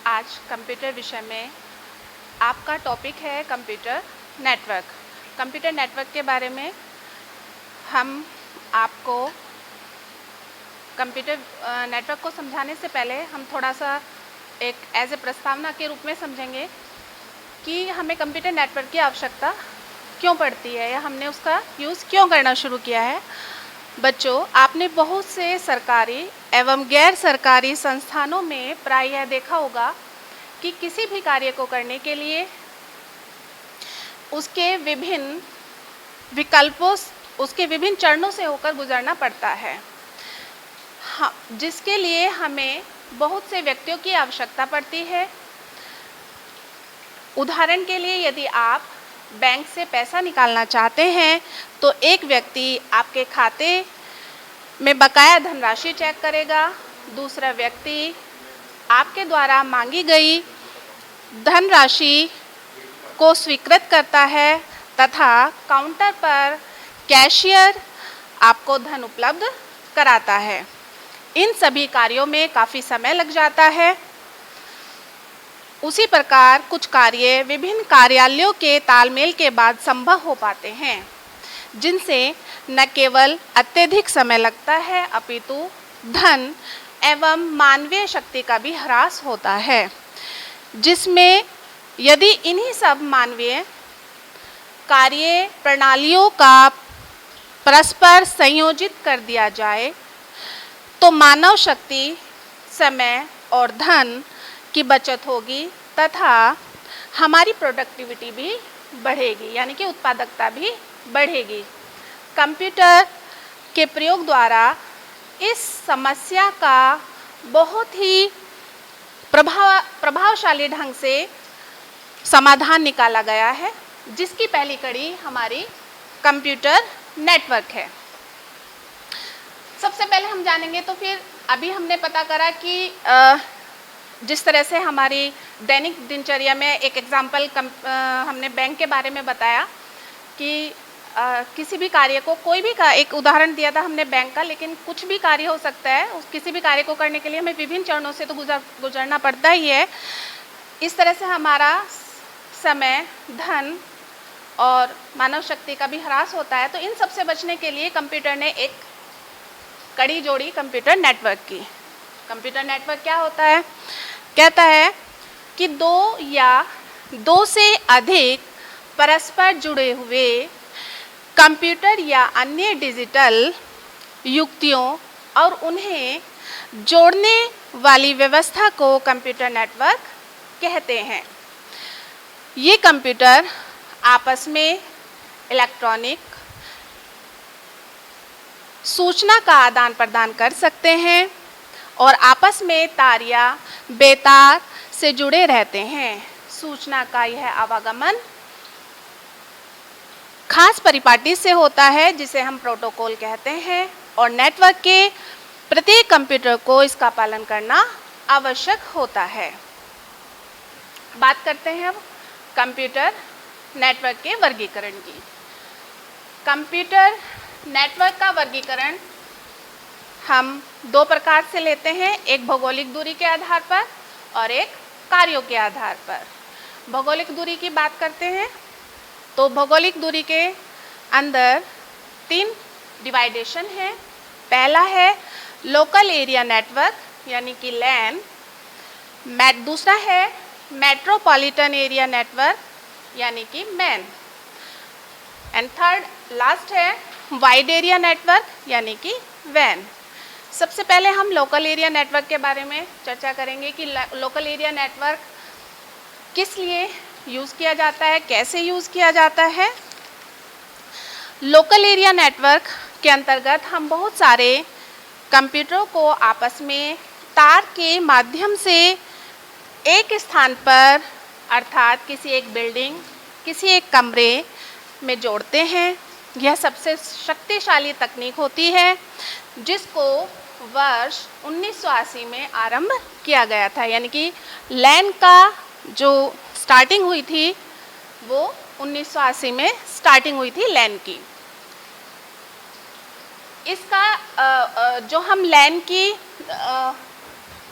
आज कंप्यूटर विषय में आपका टॉपिक है कंप्यूटर नेटवर्क। कंप्यूटर नेटवर्क के बारे में हम आपको कंप्यूटर नेटवर्क को समझाने से पहले हम थोड़ा सा एक एज ए प्रस्तावना के रूप में समझेंगे कि हमें कंप्यूटर नेटवर्क की आवश्यकता क्यों पड़ती है या हमने उसका यूज़ क्यों करना शुरू किया है। बच्चों, आपने बहुत से सरकारी एवं गैर सरकारी संस्थानों में प्रायः देखा होगा कि किसी भी कार्य को करने के लिए उसके विभिन्न विकल्पों, उसके विभिन्न चरणों से होकर गुजरना पड़ता है। हाँ, जिसके लिए हमें बहुत से व्यक्तियों की आवश्यकता पड़ती है। उदाहरण के लिए, यदि आप बैंक से पैसा निकालना चाहते हैं तो एक व्यक्ति आपके खाते में बकाया धनराशि चेक करेगा, दूसरा व्यक्ति आपके द्वारा मांगी गई धनराशि को स्वीकृत करता है तथा काउंटर पर कैशियर आपको धन उपलब्ध कराता है। इन सभी कार्यों में काफ़ी समय लग जाता है। उसी प्रकार कुछ कार्य विभिन्न कार्यालयों के तालमेल के बाद संभव हो पाते हैं, जिनसे न केवल अत्यधिक समय लगता है अपितु धन एवं मानवीय शक्ति का भी ह्रास होता है, जिसमें यदि इन्हीं सब मानवीय कार्य प्रणालियों का परस्पर संयोजित कर दिया जाए तो मानव शक्ति, समय और धन की बचत होगी तथा हमारी प्रोडक्टिविटी भी बढ़ेगी, यानी कि उत्पादकता भी बढ़ेगी। कंप्यूटर के प्रयोग द्वारा इस समस्या का बहुत ही प्रभावशाली ढंग से समाधान निकाला गया है, जिसकी पहली कड़ी हमारी कंप्यूटर नेटवर्क है। सबसे पहले हम जानेंगे, तो फिर अभी हमने पता करा कि जिस तरह से हमारी दैनिक दिनचर्या में एक एग्जाम्पल हमने बैंक के बारे में बताया कि किसी भी कार्य को, कोई भी का एक उदाहरण दिया था हमने बैंक का, लेकिन कुछ भी कार्य हो सकता है। उस किसी भी कार्य को करने के लिए हमें विभिन्न चरणों से तो गुजरना पड़ता ही है। इस तरह से हमारा समय, धन और मानव शक्ति का भी ह्रास होता है। तो इन सब से बचने के लिए कंप्यूटर ने एक कड़ी जोड़ी कंप्यूटर नेटवर्क की। कंप्यूटर नेटवर्क क्या होता है? कहता है कि दो या दो से अधिक परस्पर जुड़े हुए कंप्यूटर या अन्य डिजिटल युक्तियों और उन्हें जोड़ने वाली व्यवस्था को कंप्यूटर नेटवर्क कहते हैं। ये कंप्यूटर आपस में इलेक्ट्रॉनिक सूचना का आदान प्रदान कर सकते हैं और आपस में तार या बेतार से जुड़े रहते हैं। सूचना का यह आवागमन खास परिपाटी से होता है, जिसे हम प्रोटोकॉल कहते हैं, और नेटवर्क के प्रत्येक कंप्यूटर को इसका पालन करना आवश्यक होता है। बात करते हैं अब कंप्यूटर नेटवर्क के वर्गीकरण की। कंप्यूटर नेटवर्क का वर्गीकरण हम दो प्रकार से लेते हैं, एक भौगोलिक दूरी के आधार पर और एक कार्यों के आधार पर। भौगोलिक दूरी की बात करते हैं तो भौगोलिक दूरी के अंदर 3 डिवाइडेशन है। पहला है लोकल एरिया नेटवर्क, यानी कि लैन। दूसरा है मेट्रोपॉलिटन एरिया नेटवर्क, यानी कि मैन। एंड थर्ड लास्ट है वाइड एरिया नेटवर्क, यानी कि वैन। सबसे पहले हम लोकल एरिया नेटवर्क के बारे में चर्चा करेंगे कि लोकल एरिया नेटवर्क किस लिए यूज़ किया जाता है, कैसे यूज़ किया जाता है। लोकल एरिया नेटवर्क के अंतर्गत हम बहुत सारे कंप्यूटरों को आपस में तार के माध्यम से एक स्थान पर, अर्थात किसी एक बिल्डिंग, किसी एक कमरे में जोड़ते हैं। यह सबसे शक्तिशाली तकनीक होती है, जिसको वर्ष 1980 में आरंभ किया गया था, यानी कि लैन का जो स्टार्टिंग हुई थी वो 1980 में स्टार्टिंग हुई थी लैन की। इसका जो हम लैन की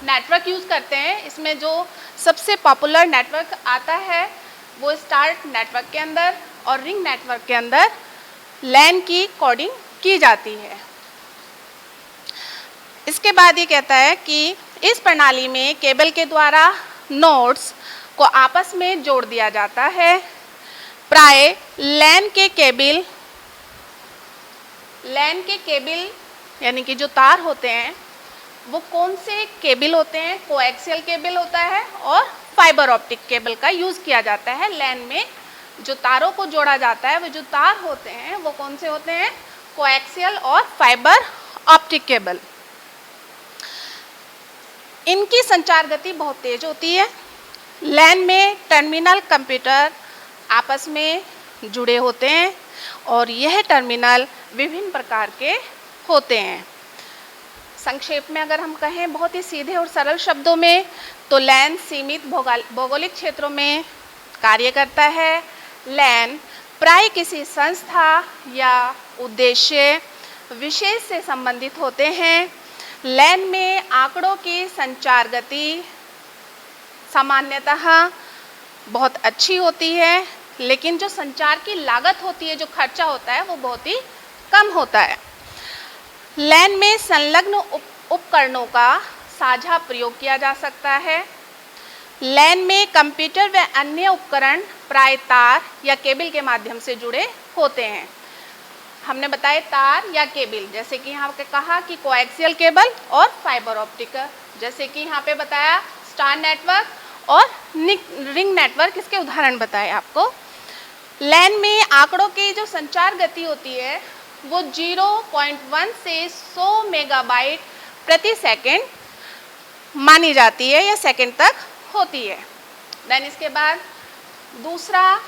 नेटवर्क यूज़ करते हैं, इसमें जो सबसे पॉपुलर नेटवर्क आता है वो स्टार नेटवर्क के अंदर और रिंग नेटवर्क के अंदर लैन की कोडिंग की जाती है। इसके बाद ये कहता है कि इस प्रणाली में केबल के द्वारा नोड्स को आपस में जोड़ दिया जाता है। प्राय लैन के केबल यानी कि जो तार होते हैं वो कौन से केबल होते हैं, कोएक्सियल केबल होता है और फाइबर ऑप्टिक केबल का यूज़ किया जाता है। लैन में जो तारों को जोड़ा जाता है वो जो तार होते हैं वो कौन से होते हैं, कोएक्सियल और फाइबर ऑप्टिक केबल। इनकी संचार गति बहुत तेज होती है। लैन में टर्मिनल कंप्यूटर आपस में जुड़े होते हैं और यह टर्मिनल विभिन्न प्रकार के होते हैं। संक्षेप में अगर हम कहें बहुत ही सीधे और सरल शब्दों में तो लैन सीमित भौगोलिक क्षेत्रों में कार्य करता है। लैन प्राय किसी संस्था या उद्देश्य विशेष से संबंधित होते हैं। लैन में आंकड़ों की संचार गति सामान्यतः बहुत अच्छी होती है, लेकिन जो संचार की लागत होती है, जो खर्चा होता है वो बहुत ही कम होता है। लैन में संलग्न उपकरणों का साझा प्रयोग किया जा सकता है। लैन में कंप्यूटर व अन्य उपकरण प्राय तार या केबल के माध्यम से जुड़े होते हैं। हमने बताया तार या केबल, जैसे कि यहाँ पे कहा कि कोएक्सियल केबल और फाइबर ऑप्टिक, जैसे कि यहाँ पे बताया स्टार नेटवर्क और रिंग नेटवर्क, इसके उदाहरण बताए आपको। लैन में आंकड़ों की जो संचार गति होती है वो 0.1 से 100 मेगाबाइट प्रति सेकंड मानी जाती है या सेकंड तक होती है। देन इसके बाद दूसरा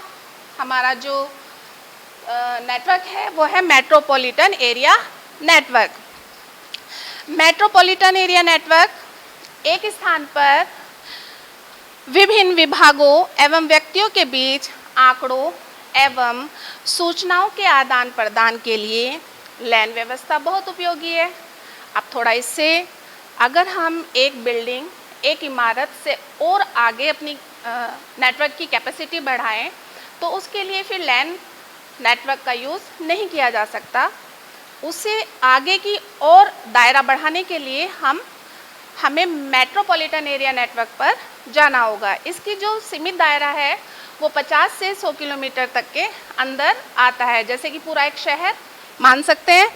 हमारा जो नेटवर्क है वो है metropolitan area network. Metropolitan area network एक स्थान पर विभिन्न विभागों एवं व्यक्तियों के बीच आंकड़ों एवं सूचनाओं के आदान प्रदान के लिए लैन व्यवस्था बहुत उपयोगी है। अब थोड़ा इससे अगर हम एक बिल्डिंग, एक इमारत से और आगे अपनी नेटवर्क की कैपेसिटी बढ़ाएं तो उसके लिए फिर लैन नेटवर्क का यूज़ नहीं किया जा सकता। उससे आगे की और दायरा बढ़ाने के लिए हमें मेट्रोपॉलिटन एरिया नेटवर्क पर जाना होगा। इसकी जो सीमित दायरा है वो 50 से 100 किलोमीटर तक के अंदर आता है, जैसे कि पूरा एक शहर मान सकते हैं।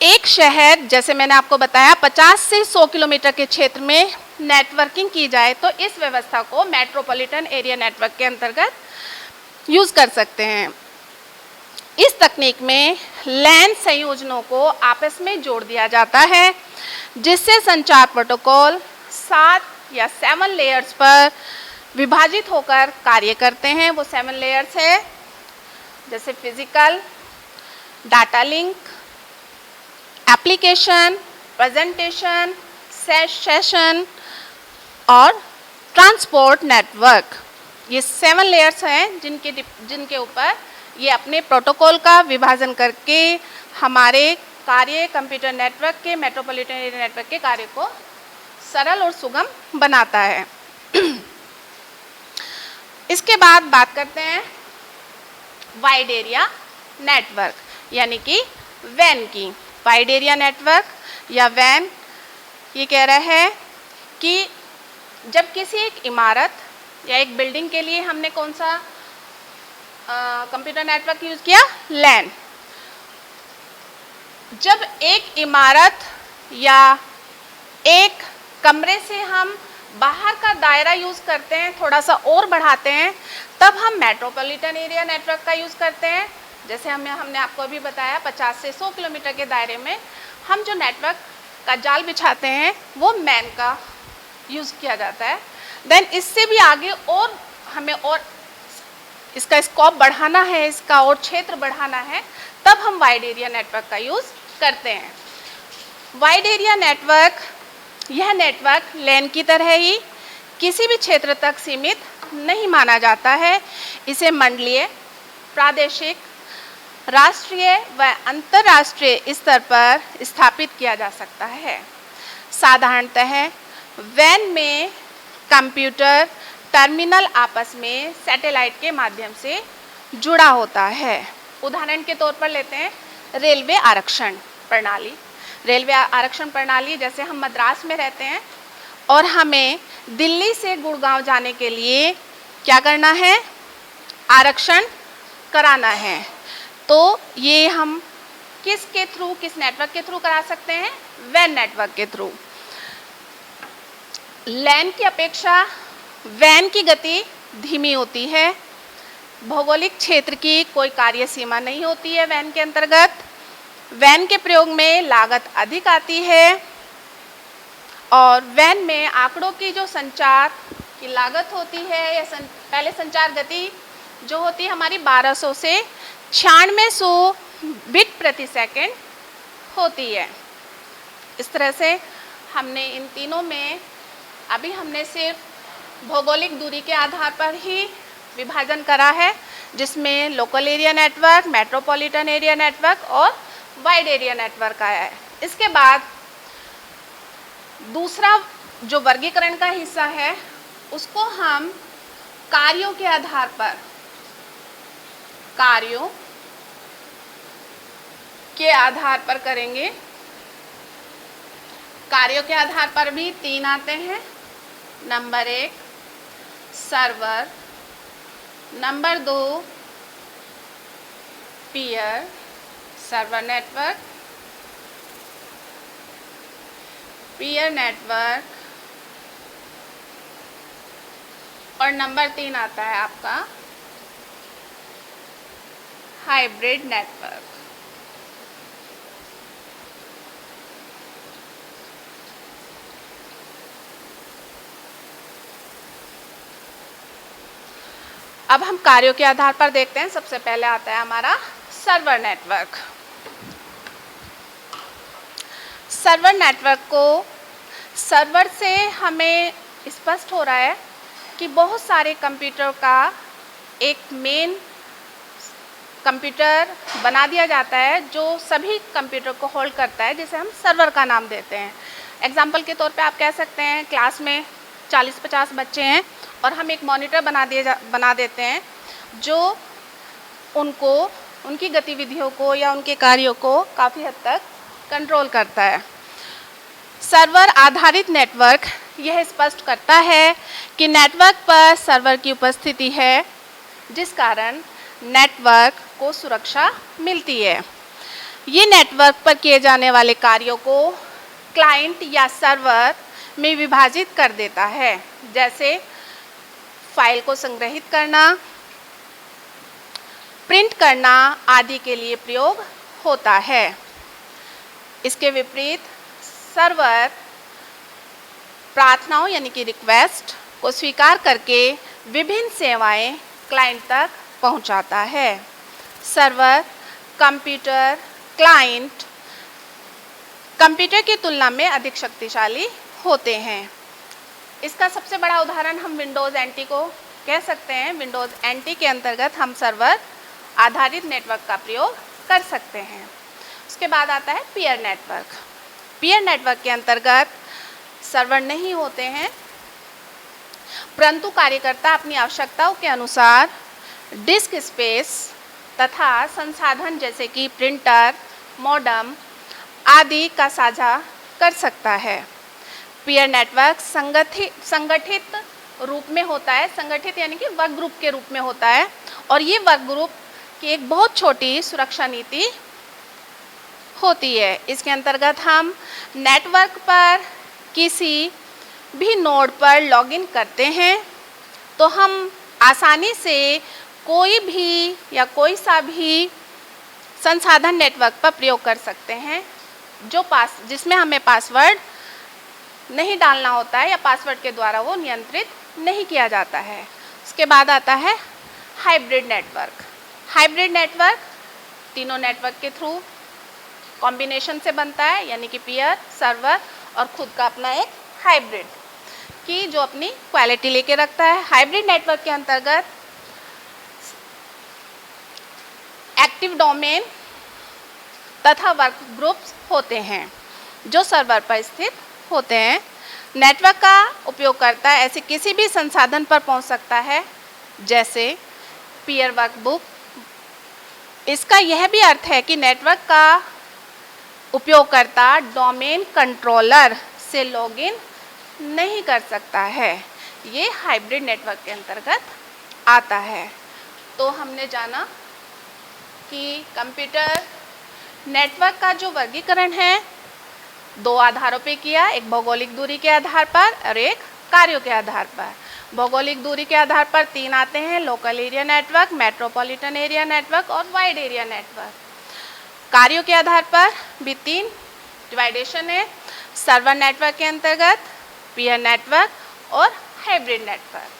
एक शहर, जैसे मैंने आपको बताया, 50 से 100 किलोमीटर के क्षेत्र में नेटवर्किंग की जाए तो इस व्यवस्था को मेट्रोपॉलिटन एरिया नेटवर्क के अंतर्गत यूज़ कर सकते हैं। इस तकनीक में लैन संयोजनों को आपस में जोड़ दिया जाता है, जिससे संचार प्रोटोकॉल 7 या 7 लेयर्स पर विभाजित होकर कार्य करते हैं। वो 7 लेयर्स है, जैसे physical, data link, application, presentation, session और ट्रांसपोर्ट नेटवर्क। ये 7 लेयर्स हैं जिनके ऊपर ये अपने प्रोटोकॉल का विभाजन करके हमारे कार्य कंप्यूटर नेटवर्क के, मेट्रोपॉलिटन एरिया नेटवर्क के कार्य को सरल और सुगम बनाता है। इसके बाद बात करते हैं वाइड एरिया नेटवर्क यानी कि वैन की। वाइड एरिया नेटवर्क या वैन ये कह रहा है कि जब किसी एक इमारत या एक बिल्डिंग के लिए हमने कौन सा कंप्यूटर नेटवर्क यूज़ किया, लैन। जब एक इमारत या एक कमरे से हम बाहर का दायरा यूज़ करते हैं, थोड़ा सा और बढ़ाते हैं, तब हम मेट्रोपॉलिटन एरिया नेटवर्क का यूज़ करते हैं। जैसे हमने आपको अभी बताया 50 से 100 किलोमीटर के दायरे में हम जो नेटवर्क का जाल बिछाते हैं वो मैन का यूज़ किया जाता है। देन इससे भी आगे और हमें और इसका स्कोप बढ़ाना है, इसका और क्षेत्र बढ़ाना है, तब हम वाइड एरिया नेटवर्क का यूज़ करते हैं। वाइड एरिया नेटवर्क, यह नेटवर्क लैन की तरह ही किसी भी क्षेत्र तक सीमित नहीं माना जाता है। इसे मंडलीय, प्रादेशिक राष्ट्रीय व अंतर्राष्ट्रीय स्तर पर स्थापित किया जा सकता है। साधारणतः वैन में कंप्यूटर टर्मिनल आपस में सैटेलाइट के माध्यम से जुड़ा होता है। उदाहरण के तौर पर लेते हैं रेलवे आरक्षण प्रणाली। रेलवे आरक्षण प्रणाली, जैसे हम मद्रास में रहते हैं और हमें दिल्ली से गुड़गांव जाने के लिए क्या करना है, आरक्षण कराना है, तो ये हम किसके थ्रू, किस नेटवर्क के थ्रू करा सकते हैं, वैन नेटवर्क के थ्रू। लैन की अपेक्षा वैन की गति धीमी होती है। भौगोलिक क्षेत्र की कोई कार्य सीमा नहीं होती है वैन के अंतर्गत। वैन के प्रयोग में लागत अधिक आती है और वैन में आंकड़ों की जो संचार की लागत होती है या पहले संचार गति जो होती है हमारी 1200 से 9600 बिट प्रति सेकंड होती है। इस तरह से हमने इन तीनों में अभी हमने सिर्फ भौगोलिक दूरी के आधार पर ही विभाजन करा है, जिसमें local area network, metropolitan area network और वाइड एरिया नेटवर्क आया है। इसके बाद दूसरा जो वर्गीकरण का हिस्सा है उसको हम कार्यों के आधार पर, कार्यों के आधार पर करेंगे। कार्यों के आधार पर भी 3 आते हैं। Number 1 server, number 2 peer server network, peer network, और नंबर 3 आता है आपका हाइब्रिड नेटवर्क। अब हम कार्यों के आधार पर देखते हैं। सबसे पहले आता है हमारा सर्वर नेटवर्क। सर्वर नेटवर्क को, सर्वर से हमें स्पष्ट हो रहा है कि बहुत सारे कंप्यूटर का एक मेन कंप्यूटर बना दिया जाता है जो सभी कंप्यूटर को होल्ड करता है, जिसे हम सर्वर का नाम देते हैं। एग्जाम्पल के तौर पे आप कह सकते हैं क्लास में 40-50 बच्चे हैं और हम एक मॉनिटर बना देते हैं जो उनको, उनकी गतिविधियों को या उनके कार्यों को काफ़ी हद तक कंट्रोल करता है। सर्वर आधारित नेटवर्क यह स्पष्ट करता है कि नेटवर्क पर सर्वर की उपस्थिति है, जिस कारण नेटवर्क को सुरक्षा मिलती है। ये नेटवर्क पर किए जाने वाले कार्यों को क्लाइंट या सर्वर में विभाजित कर देता है, जैसे फाइल को संग्रहित करना, प्रिंट करना आदि के लिए प्रयोग होता है। इसके विपरीत सर्वर प्रार्थनाओं यानी कि रिक्वेस्ट को स्वीकार करके विभिन्न सेवाएं क्लाइंट तक पहुंचाता है। सर्वर कंप्यूटर, क्लाइंट कंप्यूटर की तुलना में अधिक शक्तिशाली होते हैं। इसका सबसे बड़ा उदाहरण हम विंडोज़ एनटी को कह सकते हैं। विंडोज़ एनटी के अंतर्गत हम सर्वर आधारित नेटवर्क का प्रयोग कर सकते हैं। उसके बाद आता है पीयर नेटवर्क। पीयर नेटवर्क के अंतर्गत सर्वर नहीं होते हैं, परंतु कार्यकर्ता अपनी आवश्यकताओं के अनुसार डिस्क स्पेस तथा संसाधन जैसे कि प्रिंटर, मॉडेम आदि का साझा कर सकता है। पीयर नेटवर्क संगठित रूप में होता है, संगठित यानी कि वर्क ग्रुप के रूप में होता है, और ये वर्क ग्रुप की एक बहुत छोटी सुरक्षा नीति होती है। इसके अंतर्गत हम नेटवर्क पर किसी भी नोड पर लॉगिन करते हैं तो हम आसानी से कोई भी या कोई सा भी संसाधन नेटवर्क पर प्रयोग कर सकते हैं जिसमें हमें पासवर्ड नहीं डालना होता है या पासवर्ड के द्वारा वो नियंत्रित नहीं किया जाता है। उसके बाद आता है हाइब्रिड नेटवर्क। हाइब्रिड नेटवर्क तीनों नेटवर्क के थ्रू कॉम्बिनेशन से बनता है, यानी कि पीयर, सर्वर और खुद का अपना एक हाइब्रिड की जो अपनी क्वालिटी लेके रखता है। हाइब्रिड नेटवर्क के अंतर्गत एक्टिव डोमेन तथा वर्क ग्रुप्स होते हैं जो सर्वर पर स्थित होते हैं। नेटवर्क का उपयोगकर्ता ऐसे किसी भी संसाधन पर पहुंच सकता है जैसे पीयर वर्कबुक। इसका यह भी अर्थ है कि नेटवर्क का उपयोगकर्ता डोमेन कंट्रोलर से लॉगिन नहीं कर सकता है। ये हाइब्रिड नेटवर्क के अंतर्गत आता है। तो हमने जाना कि कंप्यूटर नेटवर्क का जो वर्गीकरण है दो आधारों पे किया, एक भौगोलिक दूरी के आधार पर और एक कार्यों के आधार पर। भौगोलिक दूरी के आधार पर तीन आते हैं, local area network, metropolitan area network और वाइड एरिया नेटवर्क। कार्यों के आधार पर भी तीन डिवाइडेशन है, सर्वर नेटवर्क के अंतर्गत, पीयर नेटवर्क और हाइब्रिड नेटवर्क।